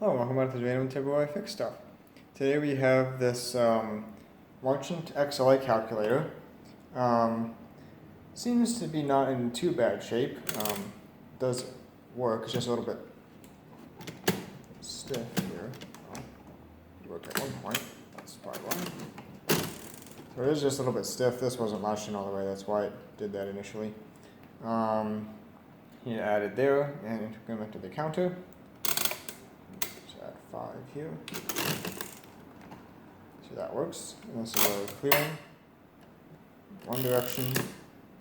Hello, welcome back to this random tip where I fix stuff. Today we have this Marchant XLA Calculator. Seems to be not in too bad shape. Does work, it's just a little bit stiff here. Worked at one point, that's probably why. So it is just a little bit stiff. This wasn't latched in all the way, that's why it did that initially. He added there and implemented the counter. Add 5 here. So that works. And this is our clearing. One direction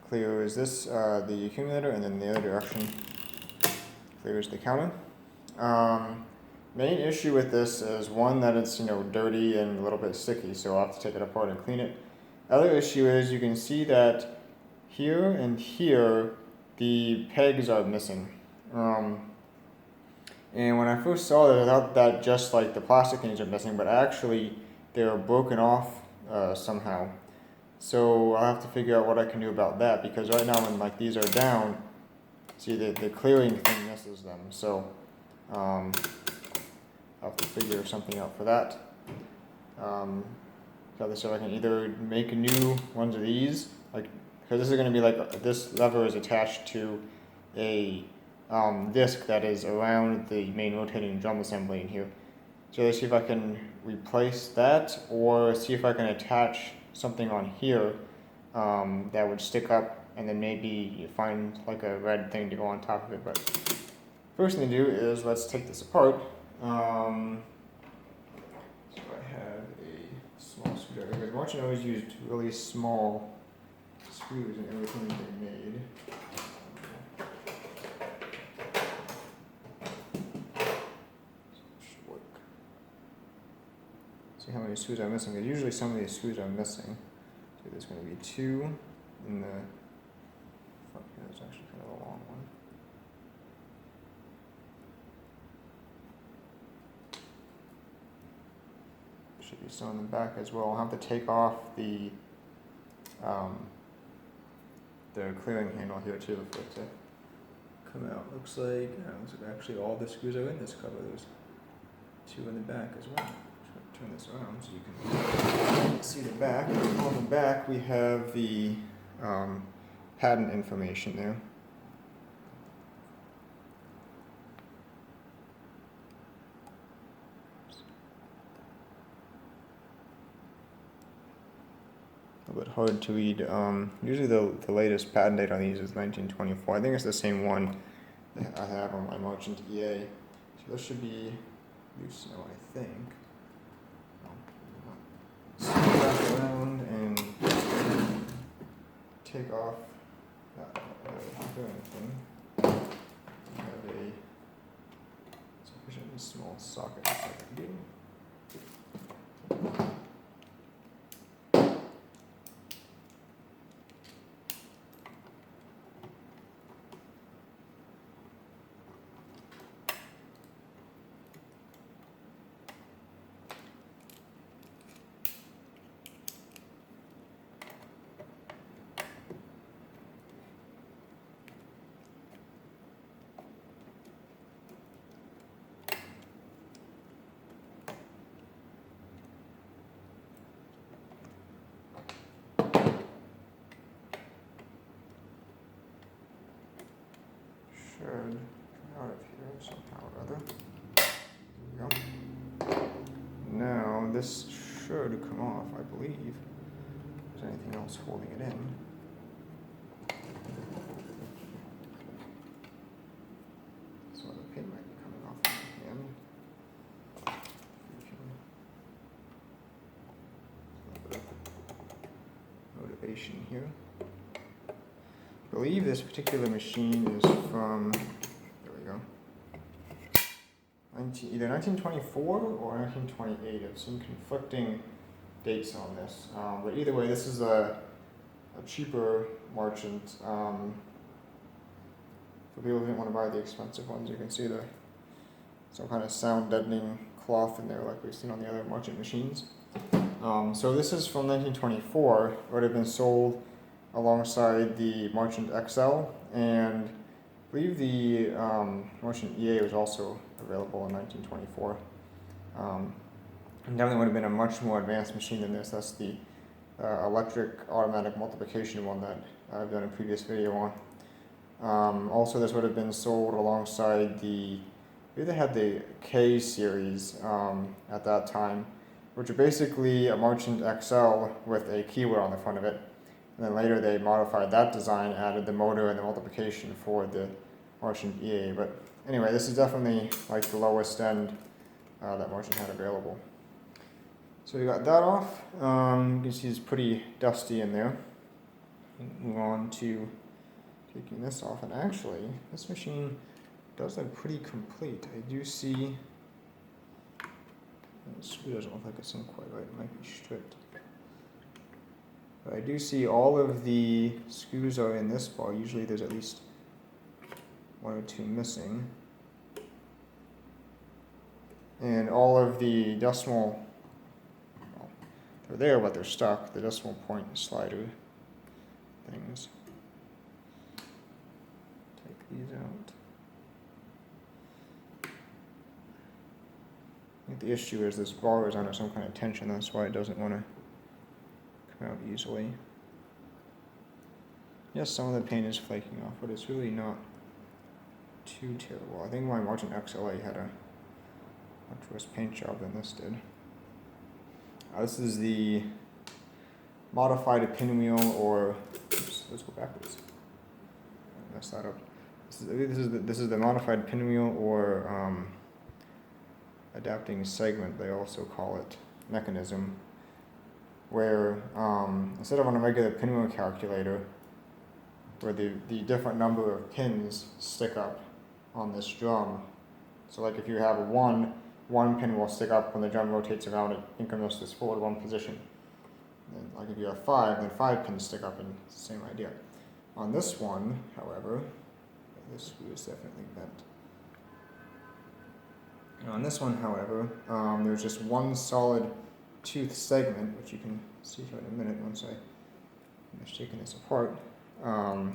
clears this, the accumulator, and then the other direction clears the counter. Main issue with this is one, that it's dirty and a little bit sticky, so I'll have to take it apart and clean it. Other issue is you can see that here and here the pegs are missing. And when I first saw it, I thought that just like the plastic things are missing, but actually they're broken off somehow. So I'll have to figure out what I can do about that, because right now when like these are down, see the clearing thing misses them. So I'll have to figure something out for that. So I can either make new ones of these, like, because this is going to be like, this lever is attached to a disc that is around the main rotating drum assembly in here. So let's see if I can replace that, or see if I can attach something on here that would stick up, and then maybe you find like a red thing to go on top of it. But first thing to do is let's take this apart. So I have a small screwdriver, because Marchant always used really small screws in everything they made. See how many screws I'm missing, because usually some of these screws are missing. So there's going to be 2 in the front here. It's actually kind of a long one. Should be some in the back as well. I'll have to take off the clearing handle here too for it to come out. Looks like actually all the screws are in this cover. There's 2 in the back as well. Turn this around so you can see the back. On the back we have the patent information there. A little bit hard to read. Usually the latest patent date on these is 1924. I think it's the same one that I have on my Marchant EA. So this should be loose now, I think. Spin back around and take off that clearing thing. I have a sufficiently small socket that I can do. Should come out of here somehow or other. There we go. Now this should come off, I believe. If there's anything else holding it in. So the pin might be coming off in the end. A little bit of motivation here. I believe this particular machine is from, there we go, either 1924 or 1928. I've seen conflicting dates on this, but either way, this is a cheaper Marchant. For people who didn't want to buy the expensive ones, you can see some kind of sound deadening cloth in there like we've seen on the other Marchant machines. So this is from 1924. It would have been sold alongside the Marchant XL, and believe the Marchant EA was also available in 1924. Definitely would have been a much more advanced machine than this. That's the electric automatic multiplication one that I've done a previous video on. Also, this would have been sold alongside the, maybe they had the K series at that time, which are basically a Marchant XL with a keyword on the front of it. And then later they modified that design, added the motor and the multiplication for the Marchant EA. But anyway, this is definitely like the lowest end that Marchant had available. So we got that off. You can see it's pretty dusty in there. Move on to taking this off. And actually, this machine does look pretty complete. I do see, the screw doesn't look like it's in quite right. It might be stripped. But I do see all of the screws are in this bar. Usually there's at least one or two missing. And all of the decimal, well, they're there, but they're stuck. The decimal point slider things. Take these out. I think the issue is this bar is under some kind of tension. That's why it doesn't want to come out easily. Yes, some of the paint is flaking off, but it's really not too terrible. I think my Marchant XLA had a much worse paint job than this did. This is the modified pinwheel, or oops, let's go backwards. I messed that up. This is the modified pinwheel, or adapting segment, they also call it, mechanism, where instead of on a regular pinwheel calculator, where the different number of pins stick up on this drum. So like if you have one pin will stick up when the drum rotates around, it increments this forward one position. And then, like if you have 5, then 5 pins stick up, and it's the same idea. On this one, however, this screw is definitely bent. And on this one, however, there's just one solid tooth segment, which you can see here in a minute once I finish taking this apart. That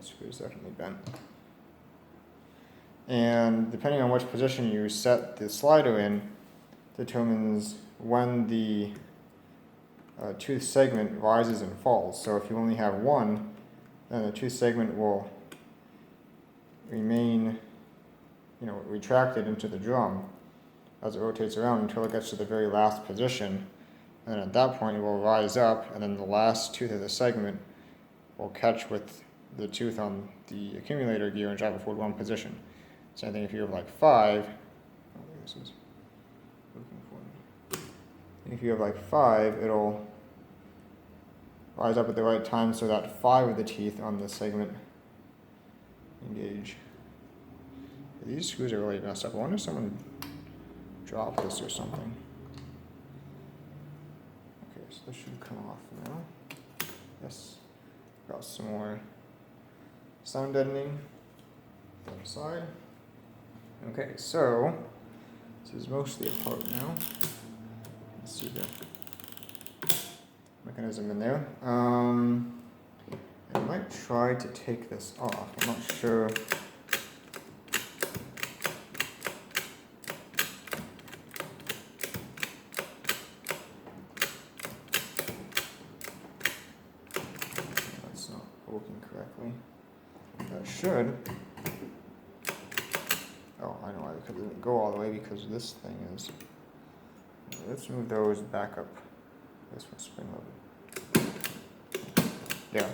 screw is definitely bent. And depending on which position you set the slider in, determines when the tooth segment rises and falls. So if you only have one, then the tooth segment will remain, retracted into the drum as it rotates around until it gets to the very last position. And at that point, it will rise up, and then the last tooth of the segment will catch with the tooth on the accumulator gear and drive it forward one position. Same thing if you have like 5. This is looking for me. If you have like 5, it'll rise up at the right time so that 5 of the teeth on the segment engage. These screws are really messed up. I wonder if someone dropped this or something. Okay, so this should come off now. Yes. Got some more sound deadening on the side. Okay, so this is mostly apart now. Let's see the mechanism in there. I might try to take this off. I'm not sure. That's not working correctly. That should. Oh, I know why, because it didn't go all the way, because this thing is. Let's move those back up. This one's spring loaded. Yeah.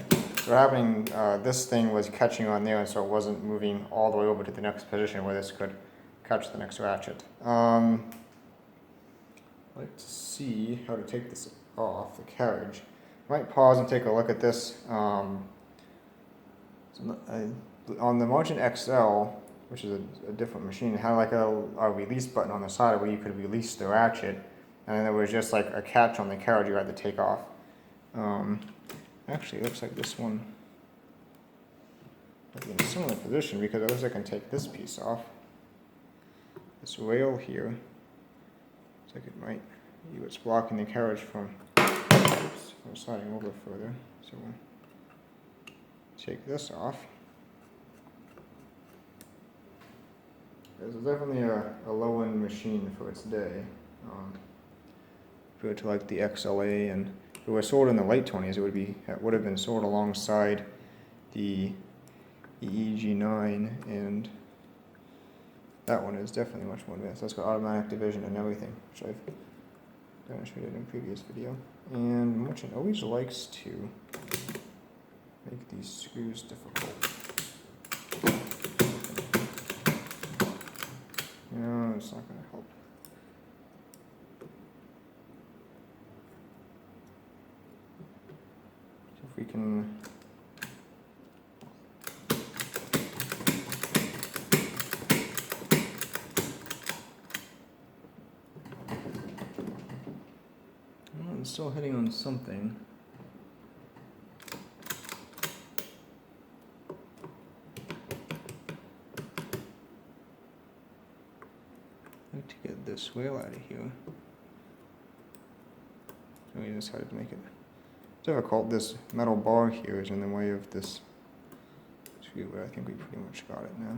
So happening, this thing was catching on there, and so it wasn't moving all the way over to the next position where this could catch the next ratchet. I'd like to see how to take this off the carriage. I might pause and take a look at this. On the Marchant XL, which is a different machine, it had like a release button on the side where you could release the ratchet, and then there was just like a catch on the carriage you had to take off. Actually, it looks like this one is in a similar position, because it looks like I can take this piece off. This rail here, looks like it might be what's blocking the carriage from sliding over further. So take this off. This is definitely a low-end machine for its day. Compared to like the XLA, and if it was sold in the late 20s, it would have been sold alongside the EEG9, and that one is definitely much more advanced. That's got automatic division and everything, which I've demonstrated in a previous video. And Marchant always likes to make these screws difficult. No, it's not going to help. So if we can it's still hitting on something. I need to get this wheel out of here. So we decided to make it difficult. This metal bar here is in the way of this screw, but I think we pretty much got it now.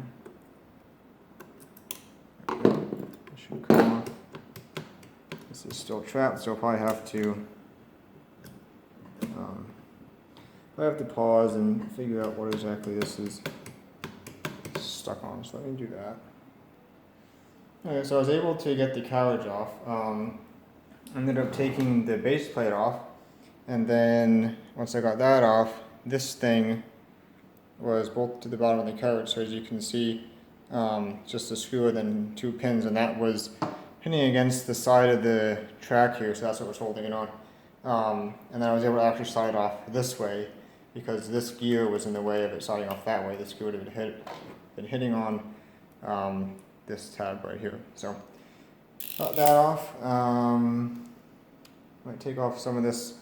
It should come off. This is still trapped, so I'll probably have to pause and figure out what exactly this is stuck on. So let me do that. Okay, so I was able to get the carriage off. Ended up taking the base plate off, and then once I got that off, this thing was bolted to the bottom of the carriage. So as you can see, just a screw and then 2 pins, and that was hitting against the side of the track here, so that's what was holding it on. And then I was able to actually slide it off this way, because this gear was in the way of it sliding off that way. This gear would have been hitting on this tab right here. So got that off. Might take off some of this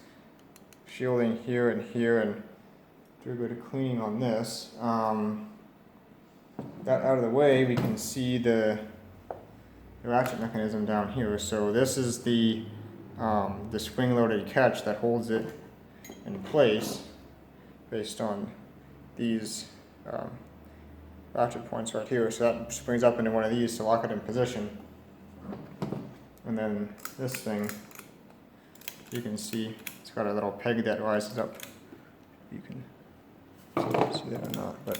shielding here and do a bit of cleaning on this. That out of the way, we can see the ratchet mechanism down here. So this is the spring-loaded catch that holds it in place based on these ratchet points right here. So that springs up into one of these to lock it in position. And then this thing, you can see it's got a little peg that rises up. You can see that or not, but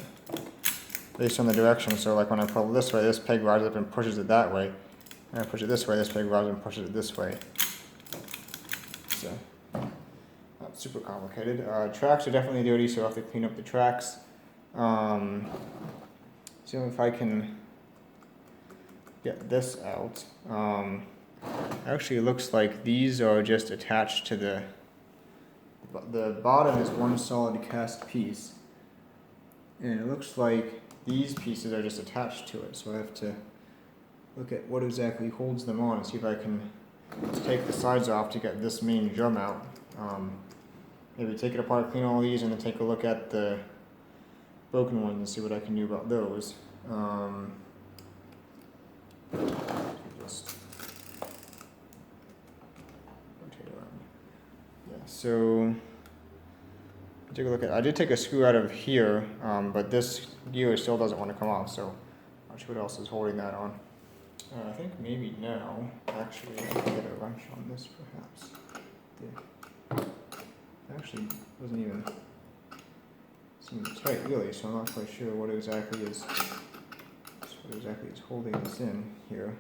based on the direction. So like when I pull this way, this peg rises up and pushes it that way. And I push it this way, this peg rises and pushes it this way. So not super complicated. Tracks are definitely dirty, so I'll have to clean up the tracks. See if I can get this out. Actually, it looks like these are just attached to the bottom is one solid cast piece, and it looks like these pieces are just attached to it. So I have to look at what exactly holds them on and see if I can take the sides off to get this main drum out. Maybe take it apart, clean all these, and then take a look at the broken ones and see what I can do about those. Just rotate around. Yeah, so take a look at. I did take a screw out of here, but this gear still doesn't want to come off. So not sure what else is holding that on. I think maybe now, actually, I can get a wrench on this perhaps. It actually doesn't even seem tight really, so I'm not quite sure what exactly is holding this in here.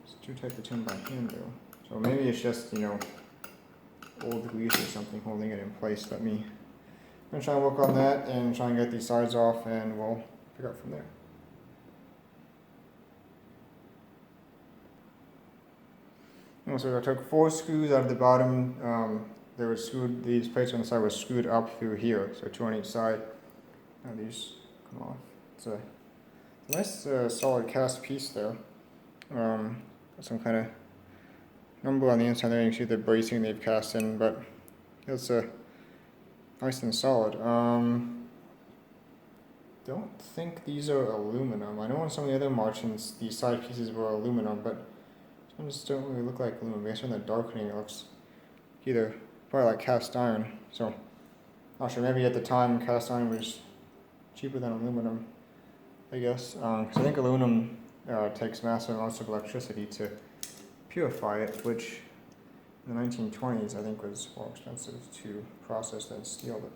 It's too tight to turn by hand though. So maybe it's just, old grease or something holding it in place. I'm gonna try and work on that and try and get these sides off, and we'll figure out from there. So I took 4 screws out of the bottom. These plates on the side were screwed up through here, so 2 on each side. Now these come off. It's a nice solid cast piece though. Got some kind of number on the inside there. You can see the bracing they've cast in, but it's nice and solid. Don't think these are aluminum. I know on some of the other Marchants these side pieces were aluminum, but these ones don't really look like aluminum. Based on the darkening, it looks either probably like cast iron. So Actually, maybe at the time cast iron was cheaper than aluminum, I guess. 'Cause I think aluminum takes massive amounts of electricity to purify it, which in the 1920s I think was more expensive to process than steel. But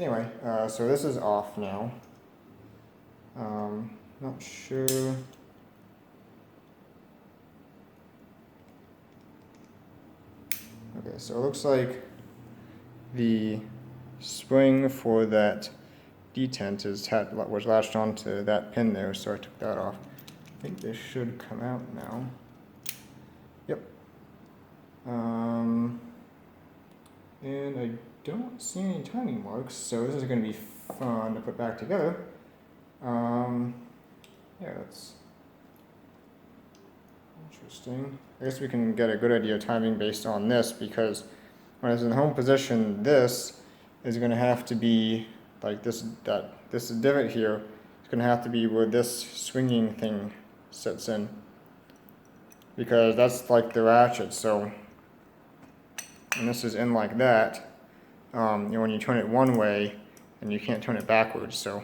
anyway, so this is off now. Not sure. Okay, so it looks like the spring for that detent was latched onto that pin there, so I took that off. I think this should come out now. Yep. And I don't see any timing marks, so this is going to be fun to put back together. Yeah, that's interesting. I guess we can get a good idea of timing based on this, because when it's in the home position, this is going to have to be like this divot here. It's going to have to be where this swinging thing sits in, because that's like the ratchet. So, and this is in like that. When you turn it one way, and you can't turn it backwards. So,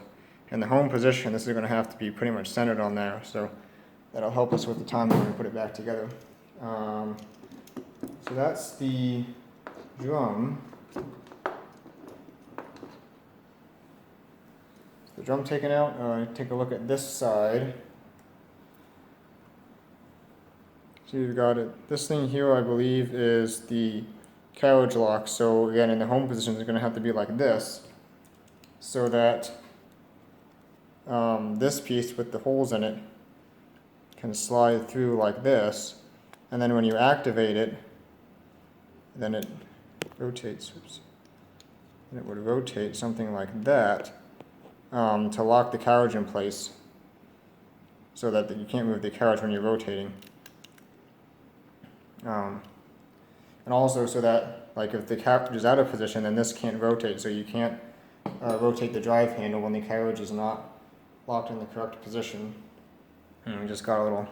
in the home position, this is going to have to be pretty much centered on there. So, that'll help us with the timing when we put it back together. So that's the drum. The drum taken out. Take a look at this side. So you've got it. This thing here, I believe, is the carriage lock. So again, in the home position, it's going to have to be like this, so that this piece with the holes in it can slide through like this, and then when you activate it, then it rotates. Oops. And it would rotate something like that to lock the carriage in place, so that you can't move the carriage when you're rotating. And also so that, like, if the carriage is out of position, then this can't rotate, so you can't rotate the drive handle when the carriage is not locked in the correct position. And we just got a little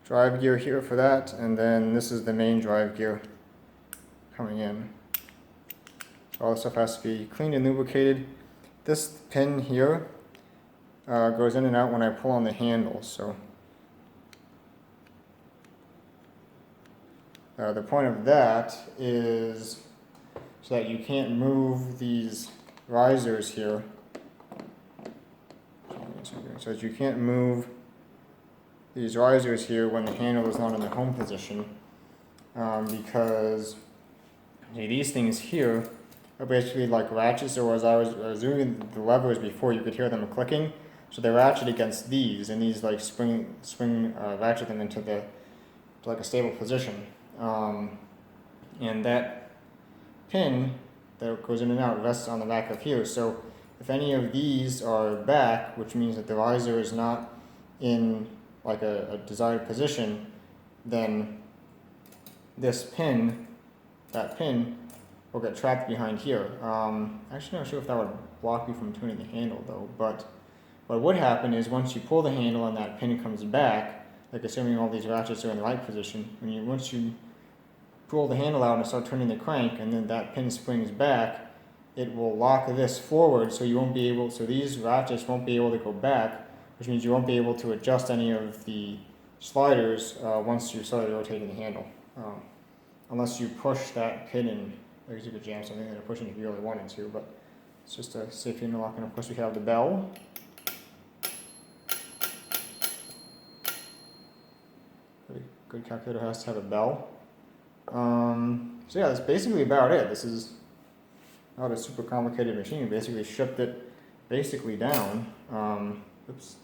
drive gear here for that, and then this is the main drive gear coming in. All this stuff has to be cleaned and lubricated. This pin here goes in and out when I pull on the handle, so the point of that is so that you can't move these risers here. So that you can't move these risers here when the handle is not in the home position, because these things here are basically like ratchets. So as I was doing the levers before, you could hear them clicking. So they ratchet against these, and these like spring ratchet them into like a stable position. And that pin that goes in and out rests on the back of here. So if any of these are back, which means that the riser is not in like a desired position, then this pin, that pin, will get trapped behind here. Actually, not sure if that would block you from tuning the handle though, but what would happen is once you pull the handle and that pin comes back, like assuming all these ratchets are in the right position, once you pull the handle out and start turning the crank, and then that pin springs back, it will lock this forward, so you won't be able, so these ratchets won't be able to go back, which means you won't be able to adjust any of the sliders once you start rotating the handle, unless you push that pin in. Like you could jam something that you're pushing if you really wanted to, but it's just a safety interlock. And of course we have the bell. Every good calculator has to have a bell. So yeah, that's basically about it. This is not a super complicated machine. We basically stripped it basically down. Oops,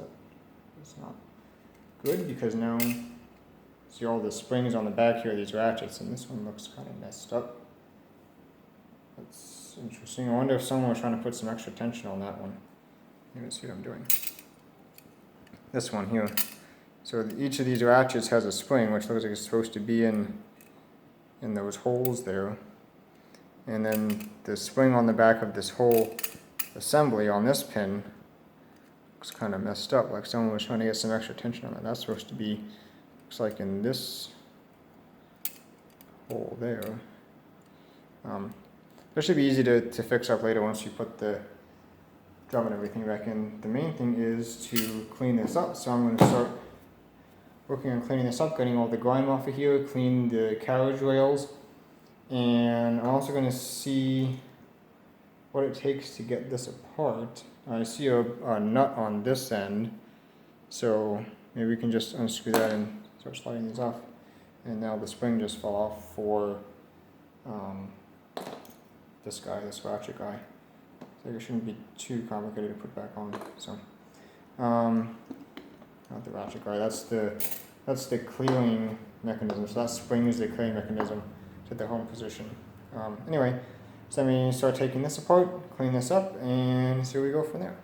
that's not good, because now see all the springs on the back here, these ratchets, and this one looks kind of messed up. That's interesting. I wonder if someone was trying to put some extra tension on that one. You can see what I'm doing. This one here. So each of these ratchets has a spring, which looks like it's supposed to be in those holes there. And then the spring on the back of this whole assembly on this pin looks kind of messed up, like someone was trying to get some extra tension on it. That's supposed to be, looks like in this hole there. That should be easy to fix up later once you put the drum and everything back in. The main thing is to clean this up, so I'm going to start working on cleaning this up, getting all the grime off of here, clean the carriage rails, and I'm also going to see what it takes to get this apart. I see a nut on this end, so maybe we can just unscrew that and start sliding these off. And now the spring just fell off for this guy, this ratchet guy. So it shouldn't be too complicated to put back on. So, not the ratchet guy. That's the clearing mechanism. So that spring is the clearing mechanism to the home position. Anyway, so let me start taking this apart, clean this up, and see where we go from there.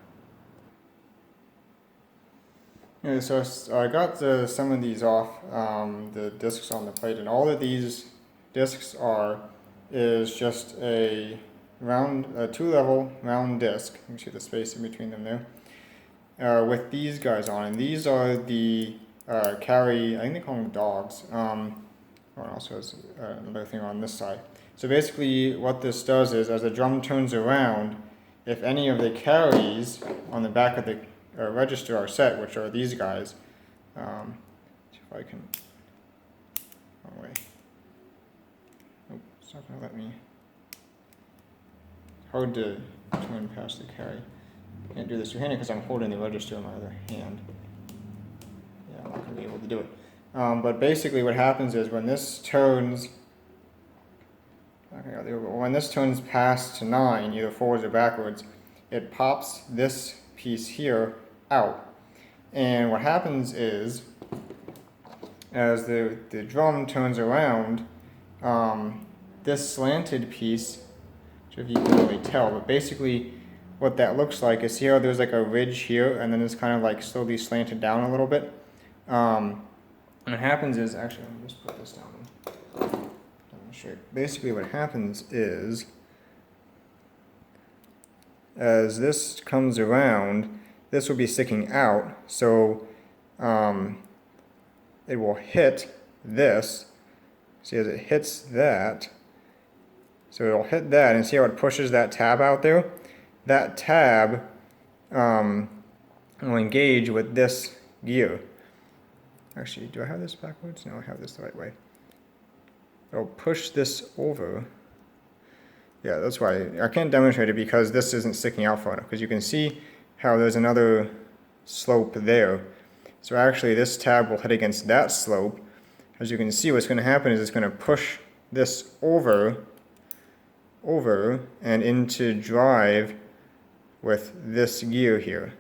Okay, so I got some of these off, the discs on the plate, and all that these discs are is just a round, two-level round disc. You can see the space in between them there, with these guys on, and these are the carry, I think they call them dogs. One also has another thing on this side. So basically what this does is, as the drum turns around, if any of the carries on the back of the register are set, which are these guys, see if I can, wrong way, nope, it's not going to let me, it's hard to turn past the carry. Can't do this two-handed because I'm holding the register in my other hand. Yeah, I'm not going to be able to do it. But basically what happens is when this turns, when this turns past 9, either forwards or backwards, it pops this piece here out. And what happens is, as the drum turns around, this slanted piece, I'm not sure if you can really tell, but basically what that looks like is, see how there's like a ridge here, and then it's kind of like slowly slanted down a little bit. And what happens is, actually, let me just put this down. Basically what happens is, as this comes around, this will be sticking out, so it will hit this. See, as it hits that, so it'll hit that, and see how it pushes that tab out there? That tab will engage with this gear. Actually, do I have this backwards? No, I have this the right way. It'll push this over. Yeah, that's why I can't demonstrate it because this isn't sticking out far enough, because you can see how there's another slope there. So actually this tab will hit against that slope. As you can see, what's going to happen is it's going to push this over and into drive with this gear here.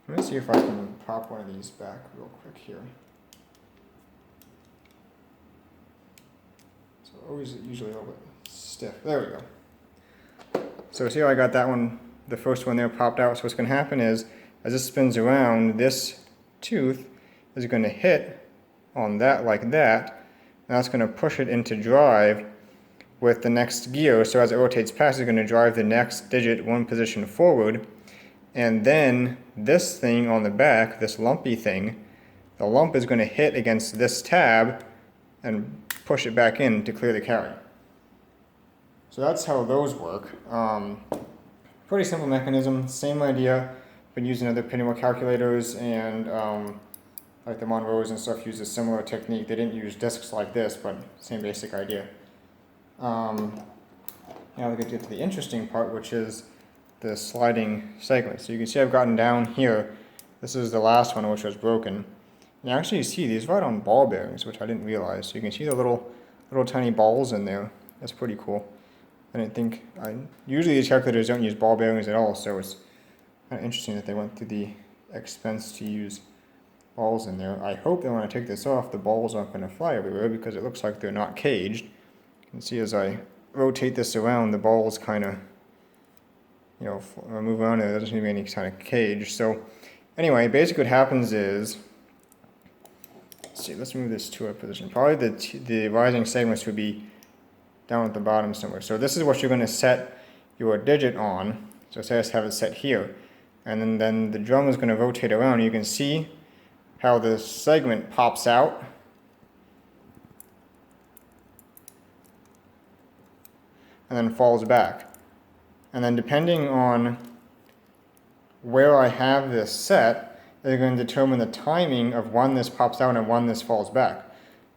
Let me see if I can pop one of these back real quick here. So always usually a little bit stiff. There we go. So see how I got that one, the first one there popped out. So what's going to happen is, as this spins around, this tooth is going to hit on that like that. And that's going to push it into drive with the next gear. So as it rotates past, it's going to drive the next digit one position forward. And then this thing on the back, this lumpy thing, the lump is going to hit against this tab and push it back in to clear the carry. So that's how those work. Pretty simple mechanism, same idea. Been using other pinwheel calculators, and like the Monroes and stuff use a similar technique. They didn't use discs like this, but same basic idea. Now we get to the interesting part, which is the sliding segment. So you can see I've gotten down here. This is the last one, which was broken. You actually see these right on ball bearings, which I didn't realize. So you can see the little tiny balls in there. That's pretty cool. I didn't think, usually these calculators don't use ball bearings at all, so it's kind of interesting that they went through the expense to use balls in there. I hope that when I take this off, the balls aren't going to fly everywhere, because it looks like they're not caged. You can see as I rotate this around, the balls kind of, move around, and there doesn't seem to be any kind of cage. So anyway, basically what happens is, let's move this to a position. Probably the rising segments would be down at the bottom somewhere. So this is what you're going to set your digit on. So say I have it set here. And then the drum is going to rotate around. You can see how the segment pops out. and then falls back. And then depending on where I have this set, they're going to determine the timing of when this pops out and when this falls back.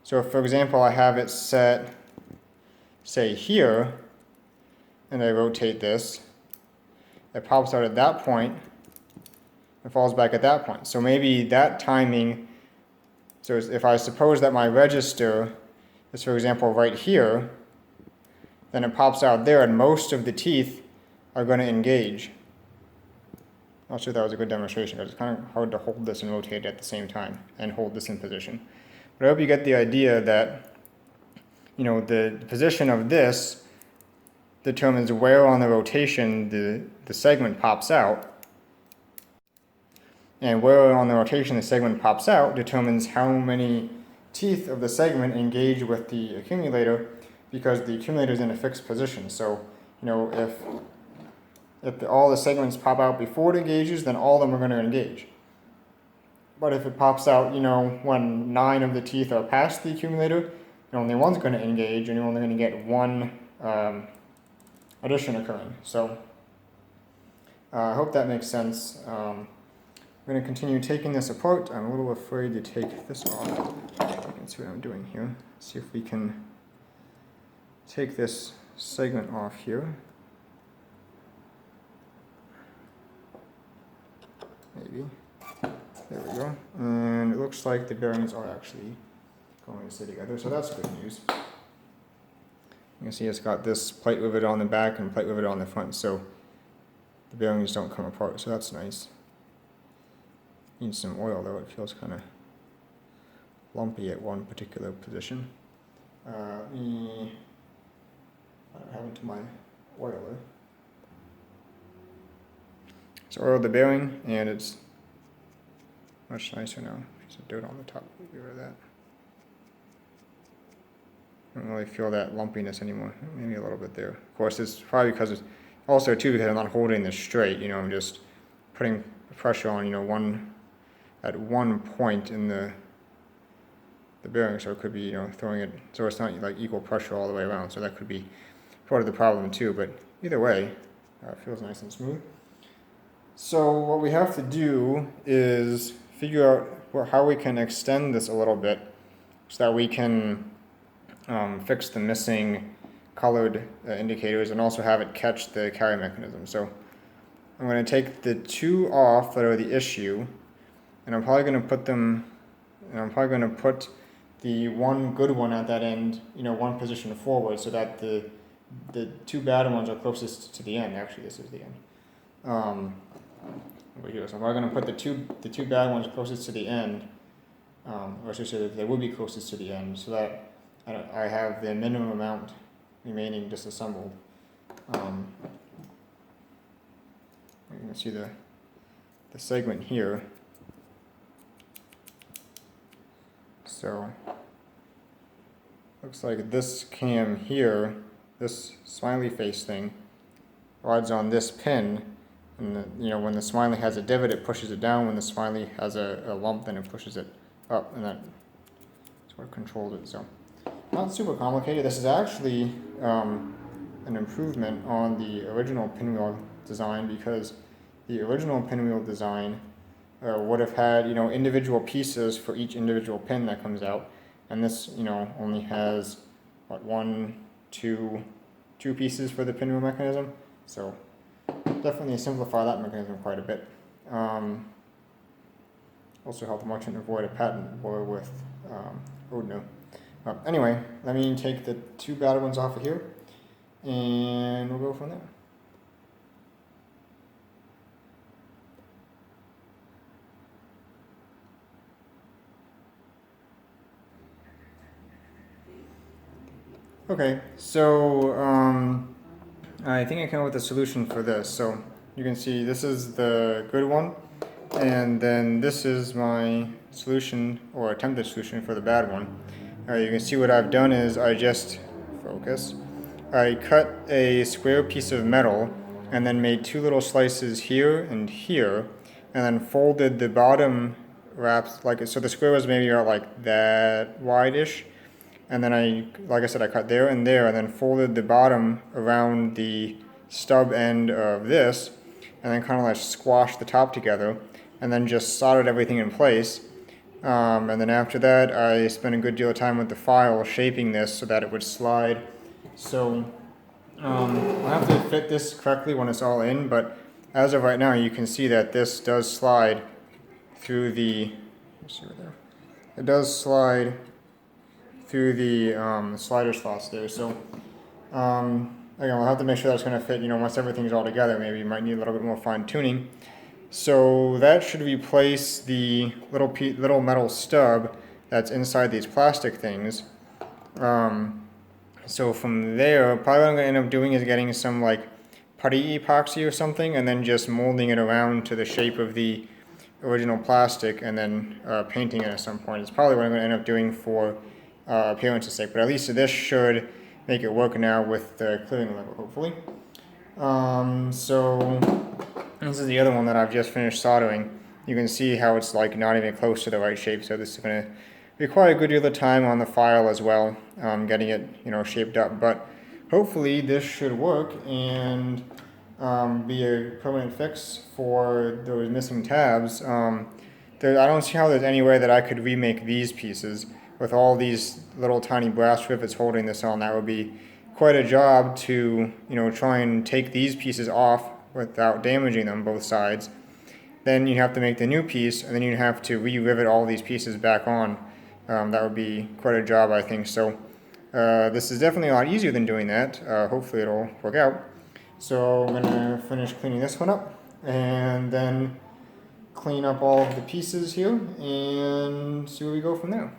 So if, for example, I have it set, say here, and I rotate this, it pops out at that point, and falls back at that point. So maybe that timing, so if I suppose that my register is, for example, right here, then it pops out there and most of the teeth are going to engage. I'm not sure if that was a good demonstration because it's kind of hard to hold this and rotate it at the same time and hold this in position. But I hope you get the idea that, you know, the position of this determines where on the rotation the segment pops out. And where on the rotation the segment pops out determines how many teeth of the segment engage with the accumulator, because the accumulator is in a fixed position. So, you know, if all the segments pop out before it engages, then all of them are going to engage. But if it pops out, you know, when 9 of the teeth are past the accumulator, then only one's going to engage, and you're only going to get one addition occurring. So I hope that makes sense. I'm going to continue taking this apart. I'm a little afraid to take this off. You can see what I'm doing here. See if we can take this segment off here. Maybe. There we go. And it looks like the bearings are actually going to stay together, so that's good news. You can see it's got this plate rivet on the back and plate rivet on the front, so the bearings don't come apart, so that's nice. Needs some oil though, it feels kind of lumpy at one particular position. Let me have it to my oiler. So oiled the bearing, and it's much nicer now. There's some dirt on the top, we'll get rid of that. I don't really feel that lumpiness anymore. Maybe a little bit there. Of course, it's probably because it's also too because I'm not holding this straight. You know, I'm just putting pressure on, you know, at one point in the bearing, so it could be, you know, throwing it so it's not like equal pressure all the way around. So that could be part of the problem too. But either way, it feels nice and smooth. So what we have to do is figure out how we can extend this a little bit so that we can fix the missing colored indicators and also have it catch the carry mechanism. So I'm going to take the 2 off that are the issue, and I'm probably going to put them, and I'm probably going to put the one good one at that end, you know, one position forward, so that the 2 bad ones are closest to the end. Actually, this is the end. Over here. So I'm probably going to put the two bad ones closest to the end, or I should say that they will be closest to the end, so that I have the minimum amount remaining disassembled. You can see the segment here. So looks like this cam here, this smiley face thing, rides on this pin, and you know, when the smiley has a divot, it pushes it down. When the smiley has a lump, then it pushes it up, and that's what controls it. So not super complicated. This is actually an improvement on the original pinwheel design, because the original pinwheel design would have had, you know, individual pieces for each individual pin that comes out, and this, you know, only has what, 1, 2 pieces for the pinwheel mechanism. So definitely simplify that mechanism quite a bit. Also help the Marchant avoid a patent war with Odno. Anyway, let me take the 2 bad ones off of here, and we'll go from there. Okay, so I think I came up with a solution for this. So you can see this is the good one, and then this is my solution, or attempted solution, for the bad one. You can see what I've done is I cut a square piece of metal and then made 2 little slices here and here, and then folded the bottom wraps like it. So the square was maybe like that wide-ish, and then like I said, I cut there and there, and then folded the bottom around the stub end of this, and then kind of like squashed the top together, and then just soldered everything in place. And then after that, I spent a good deal of time with the file shaping this so that it would slide. So I'll have to fit this correctly when it's all in, but as of right now, you can see that this does slide through the, let's see right there. It does slide through the slider slots there. So again, we'll have to make sure that's going to fit, once everything's all together. Maybe you might need a little bit more fine tuning. So that should replace the little metal stub that's inside these plastic things. So from there, probably what I'm going to end up doing is getting some like putty epoxy or something, and then just molding it around to the shape of the original plastic, and then painting it at some point. It's probably what I'm going to end up doing for appearance's sake, but at least this should make it work now with the clearing lever, hopefully. So this is the other one that I've just finished soldering. You can see how it's like not even close to the right shape, so this is going to require a good deal of time on the file as well, getting it shaped up, but hopefully this should work and be a permanent fix for those missing tabs. I don't see how there's any way that I could remake these pieces with all these little tiny brass rivets holding this on. That would be quite a job to try and take these pieces off without damaging them both sides. Then you have to make the new piece, and then you have to re-rivet all these pieces back on. That would be quite a job, I think. So this is definitely a lot easier than doing that. Hopefully it'll work out. So I'm going to finish cleaning this one up, and then clean up all of the pieces here, and see where we go from there.